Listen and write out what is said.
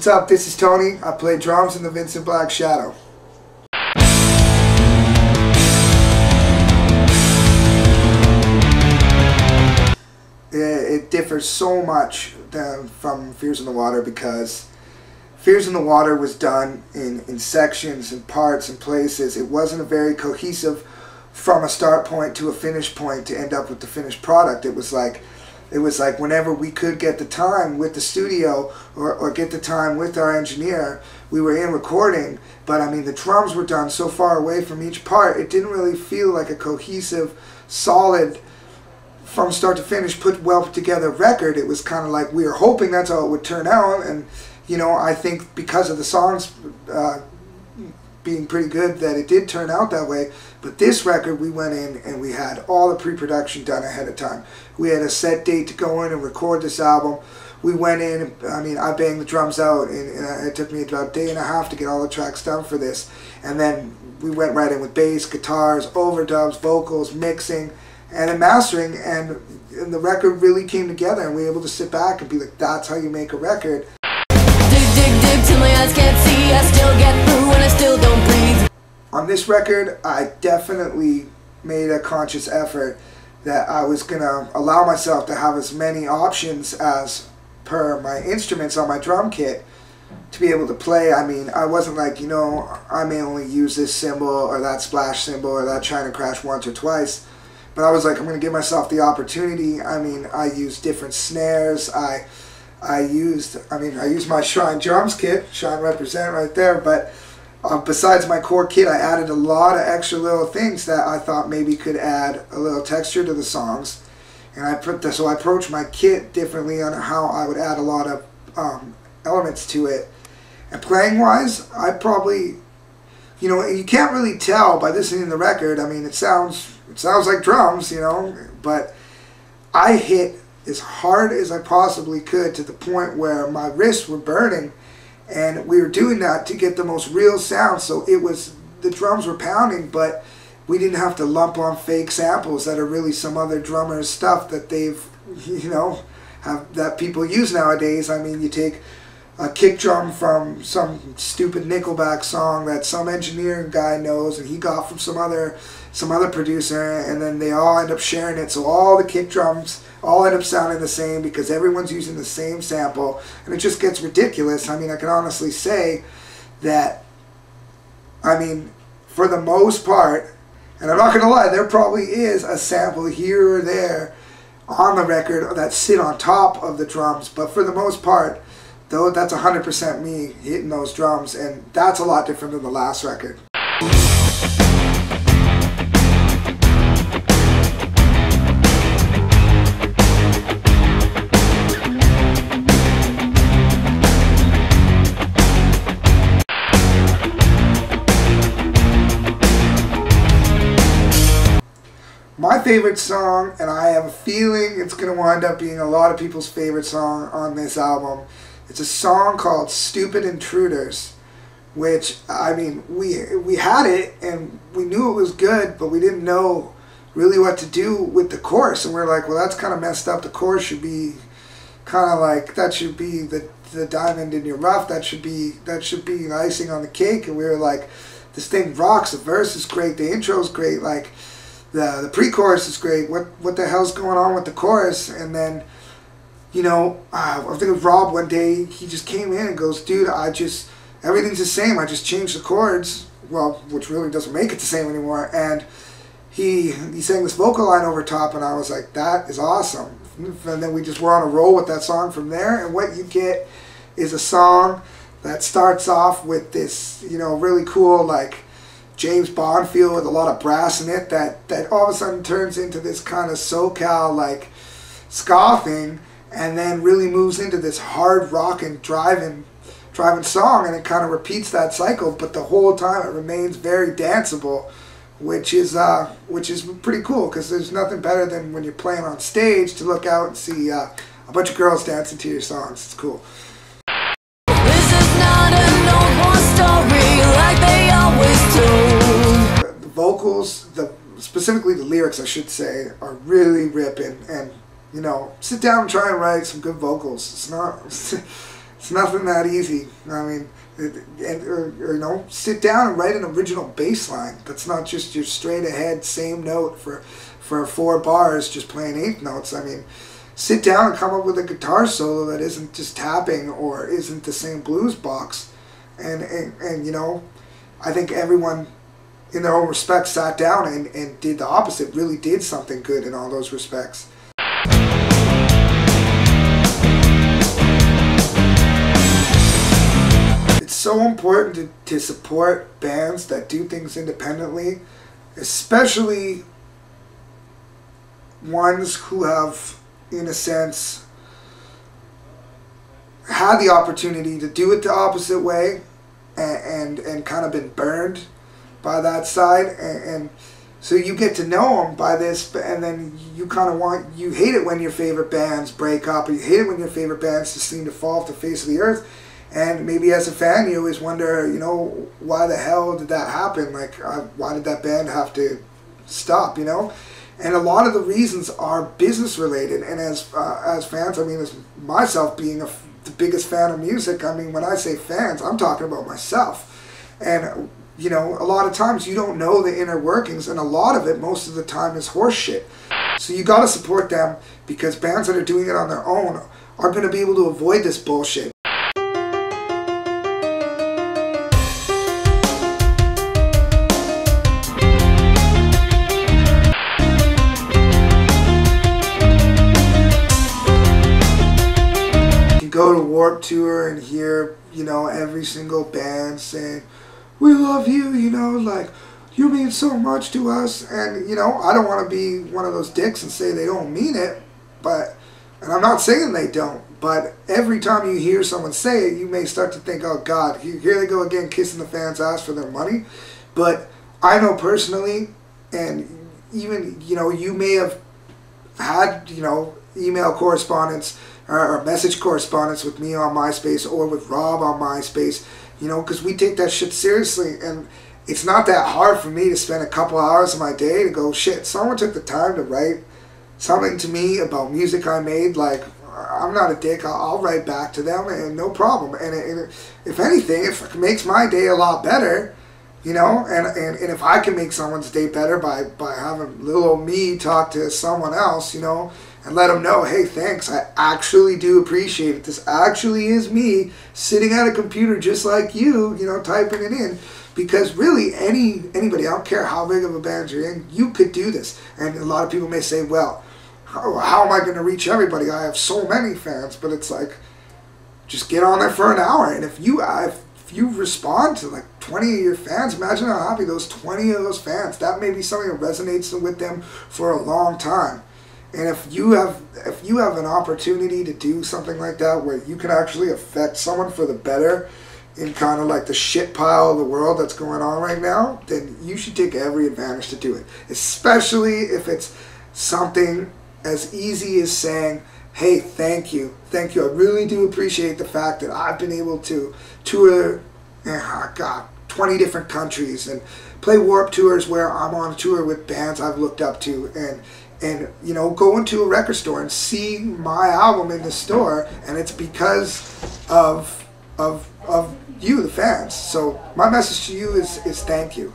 up? This is Tony. I play drums in the Vincent Black Shadow. It differs so much from Fears in the Water because Fears in the Water was done in sections and parts and places. It wasn't a very cohesive from a start point to a finish point to end up with the finished product. It was like whenever we could get the time with the studio or get the time with our engineer, we were in recording. But I mean, the drums were done so far away from each part, it didn't really feel like a cohesive, solid, from start to finish, put together record. It was kind of like we were hoping that's how it would turn out. And you know, I think because of the songs being pretty good that it did turn out that way. But this record, we went in and we had all the pre-production done ahead of time. We had a set date to go in and record this album. We went in, I mean, I banged the drums out, and it took me about a day and a half to get all the tracks done for this. And then we went right in with bass, guitars, overdubs, vocals, mixing, and then mastering, and the record really came together, and we were able to sit back and be like, that's how you make a record. Dig till my eyes can't see. I still get through and I still don't breathe. On this record, I definitely made a conscious effort that I was going to allow myself to have as many options as per my instruments on my drum kit to be able to play. I mean, I wasn't like, you know, I may only use this cymbal or that splash cymbal or that China crash once or twice. But I was like, I'm going to give myself the opportunity. I mean, I used different snares. I used my Shrine drums kit, Shrine represent right there, but besides my core kit, I added a lot of extra little things that I thought maybe could add a little texture to the songs. And so I approached my kit differently on how I would add a lot of elements to it. And playing wise, I probably, you know, you can't really tell by listening to the record. I mean, it sounds like drums, you know, but I hit as hard as I possibly could to the point where my wrists were burning, and we were doing that to get the most real sound. So it was, the drums were pounding, but we didn't have to lump on fake samples that are really some other drummer's stuff that they've, you know, that people use nowadays. I mean, you take a kick drum from some stupid Nickelback song that some engineering guy knows and he got from some other producer, and then they all end up sharing it. So all the kick drums all end up sounding the same because everyone's using the same sample, and it just gets ridiculous. I mean, I can honestly say that, I mean, for the most part, and I'm not going to lie, there probably is a sample here or there on the record that sit on top of the drums, but for the most part, though, that's 100% me hitting those drums, and that's a lot different than the last record. My favorite song, and I have a feeling it's going to wind up being a lot of people's favorite song on this album, it's a song called Stupid Intruders, which, I mean, we had it and we knew it was good, but we didn't know really what to do with the chorus. And we were like, well, that's kind of messed up. The chorus should be kind of like, that should be the diamond in your rough. That should be icing on the cake. And we were like, this thing rocks. The verse is great. The intro is great. Like, the pre-chorus is great. What the hell's going on with the chorus? And then, you know, I think it was Rob one day, he just came in and goes, dude, everything's the same. I just changed the chords. Well, which really doesn't make it the same anymore. And he sang this vocal line over top, and I was like, that is awesome. And then we just were on a roll with that song from there. And what you get is a song that starts off with this, you know, really cool, like, James Bond feel with a lot of brass in it that all of a sudden turns into this kind of SoCal, like, ska thing, and then really moves into this hard rockin' driving song, and it kind of repeats that cycle, but the whole time it remains very danceable, which is pretty cool, because there's nothing better than when you're playing on stage to look out and see a bunch of girls dancing to your songs. It's cool. This is not an old war story like they always do. The vocals, specifically the lyrics, I should say, are really ripping, and you know, sit down and try and write some good vocals. It's nothing that easy. I mean, or sit down and write an original bass line. That's not just your straight ahead same note for 4 bars, just playing eighth notes. I mean, sit down and come up with a guitar solo that isn't just tapping or isn't the same blues box. And you know, I think everyone in their own respect sat down and did the opposite, really did something good in all those respects. It's so important to support bands that do things independently, especially ones who have, in a sense, had the opportunity to do it the opposite way and kind of been burned by that side, and so you get to know them by this, and then you kind of you hate it when your favorite bands break up, or you hate it when your favorite bands just seem to fall off the face of the earth. And maybe as a fan, you always wonder, you know, why the hell did that happen? Like, why did that band have to stop, you know? And a lot of the reasons are business related. And as fans, I mean, as myself being the biggest fan of music, I mean, when I say fans, I'm talking about myself. And, you know, a lot of times you don't know the inner workings, and a lot of it, most of the time, is horse shit. So you got to support them, because bands that are doing it on their own are going to be able to avoid this bullshit. Go to Warped Tour and hear, you know, every single band saying, "We love you," you know, like, "You mean so much to us." And, you know, I don't want to be one of those dicks and say they don't mean it, but, and I'm not saying they don't, but every time you hear someone say it, you may start to think, oh God, here they go again, kissing the fans' ass for their money. But I know personally, and even, you know, you may have had, you know, email correspondence or message correspondence with me on MySpace or with Rob on MySpace, you know, because we take that shit seriously, and it's not that hard for me to spend a couple hours of my day to go, shit, someone took the time to write something to me about music I made. Like, I'm not a dick, I'll write back to them, and no problem. And if anything, it makes my day a lot better, you know, and if I can make someone's day better by having little old me talk to someone else, you know, and let them know, hey, thanks, I actually do appreciate it. This actually is me sitting at a computer just like you know, typing it in. Because really, anybody, I don't care how big of a band you're in, you could do this. And a lot of people may say, well, how am I going to reach everybody? I have so many fans. But it's like, just get on there for an hour. And if you respond to like 20 of your fans, imagine how happy those 20 of those fans, that may be something that resonates with them for a long time. And if you have an opportunity to do something like that, where you can actually affect someone for the better in kind of like the shit pile of the world that's going on right now, then you should take every advantage to do it. Especially if it's something as easy as saying, hey, thank you. I really do appreciate the fact that I've been able to tour, 20 different countries and play Warped Tours where I'm on tour with bands I've looked up to, and you know, go into a record store and see my album in the store, and it's because of you, the fans. So my message to you is thank you.